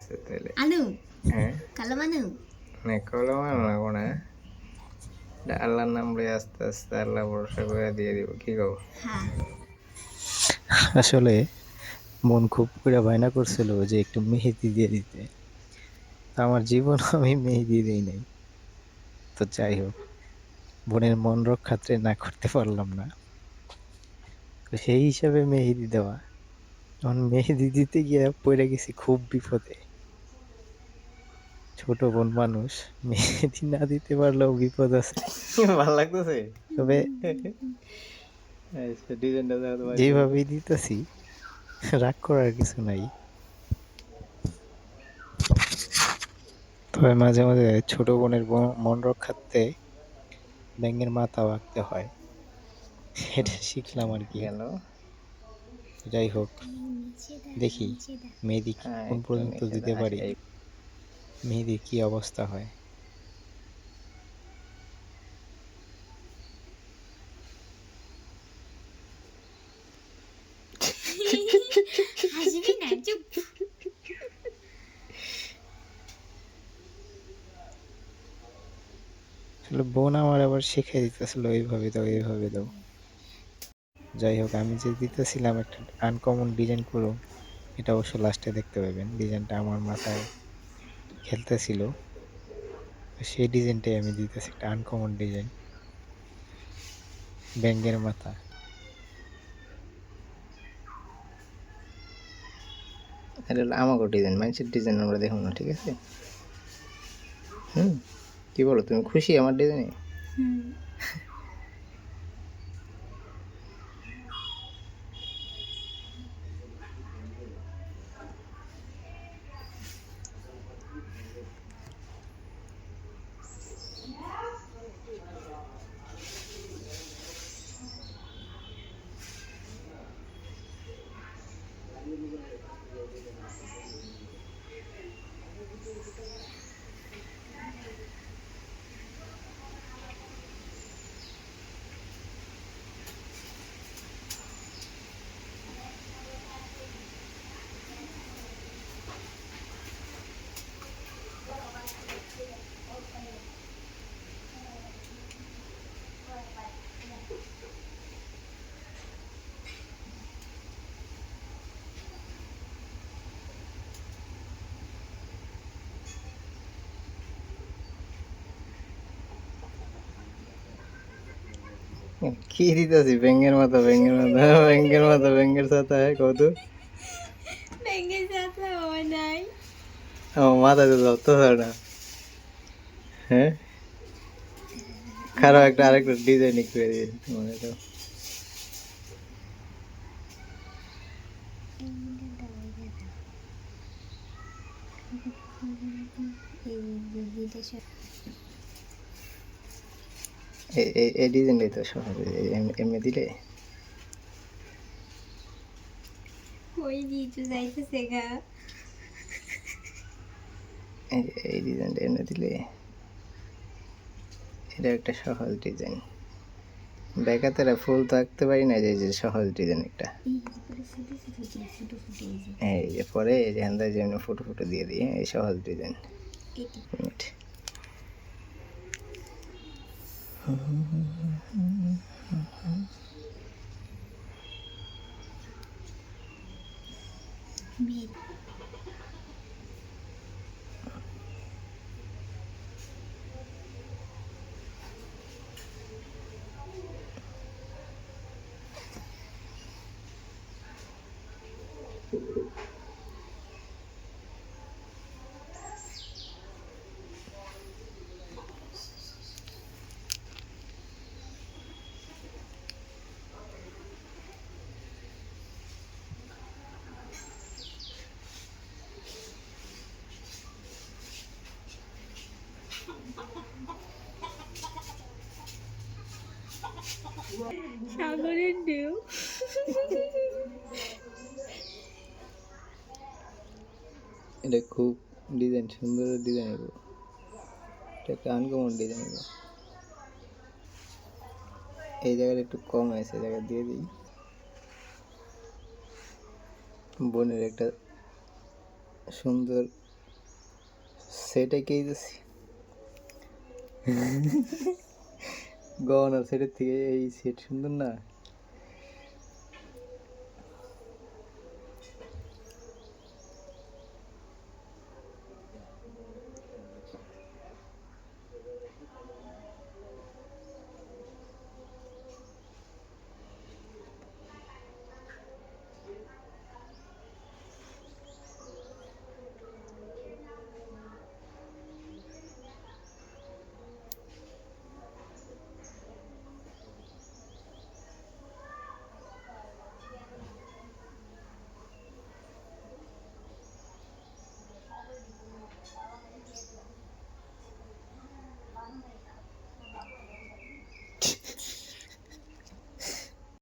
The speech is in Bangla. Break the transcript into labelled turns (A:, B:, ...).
A: আছে তাহলে
B: আনু
A: হ্যাঁ
B: কালো মানু
A: না কলম লাগবো না আল্লাহর নাম লই আস্তে আস্তে আল্লাহ ভরসা করে দিয়ে দিব কি কও
B: হ্যাঁ
C: আসলে মন খুব করে বায়না করছিল যে একটু মেহেদি দিয়ে দিতে। তো আমার জীবন আমি মেহেদি দেই নাই। তো যাই হোক, বোনের মন রক্ষার্থে না করতে পারলাম না। তো সেই হিসাবে মেহেদি দেওয়া। এখন মেহেদি দিতে গিয়ে পড়ে গেছি খুব বিপদে। ছোট বোন মানুষ, মেহেদি না দিতে পারলেও বিপদ আছে।
A: ভালো লাগতেছে
C: তবে
A: আচ্ছা ডিজাইনটা দাও তো ভাই সুন্দর
C: যেভাবেই দিতেছি রাগ করার কিছু নাই। তবে মাঝে মাঝে ছোট বোনের মন রক্ষার্থে ব্যাঙের মাথাও আঁকতে হয়। এটা শিখলাম আর কি।
A: গেল
C: যাই হোক,
B: নিচে দা
C: দেখি
B: নিচে দা
C: মেহেদি
A: হ্যাঁ
C: কোন
A: একটু
C: পর্যন্ত
A: নিচে
C: দিতে পারি,
A: এই
C: মেহেদির কি অবস্থা হয়।
B: হাসবি না চুপ
C: আসলে বোন আমার আবার শিখিয়ে দিতেছিল এইভাবে দাও এইভাবে দাও। যাই হোক, আমি যে দিতেছিলাম একটা আনকমন ডিজাইন করো, এটা অবশ্য লাস্টে দেখতে পাবেন। ডিজাইনটা আমার মাথায় খেলতেছিল, সেই ডিজাইনটাই আমি দিতেছি, একটা আনকমন ডিজাইন, ব্যাঙের মাথা।
A: এটা হলো আমাকে ডিজাইন মানুষের ডিজাইন আমরা দেখুন না ঠিক আছে কি বলো তুমি খুশি আমার ডিজাইনে কি দিতেছি ব্যাঙের মতো ব্যাঙের মতো ব্যাঙের মতো ব্যাঙের সাথে কত
B: ব্যাঙের সাথে হয় নাই
A: আমার মাথাতে ধরতেছে না হ্যাঁ খারাপ একটা আরেকটা ডিজাইন করে দিয়েছি তোমার তো এই ডিজাইনটাই তো সহজ এমনি দিলে
B: ওই নিচু যাইতেছে গা
A: এই ডিজাইনটা এমনি দিলে এটা একটা সহজ ডিজাইন বেকাতেরা ফুল তো আঁকতে পারি না যে সহজ ডিজাইন একটা এই যে পরে এই যে হ্যান্দায় যেমন ফুটো ফুটো দিয়ে দিই এই সহজ ডিজাইন
B: সাগরের ঢেউ
A: এটা খুব ডিজাইন সুন্দর ডিজাইন হলো এটা একটা আনকমন ডিজাইন হলো এই জায়গাটা একটু কম আছে এই জায়গা দিয়ে দিই বোনের একটা সুন্দর সেট এঁকেই দিছি। গহনার সেটের থেকে এই সেট সুন্দর না?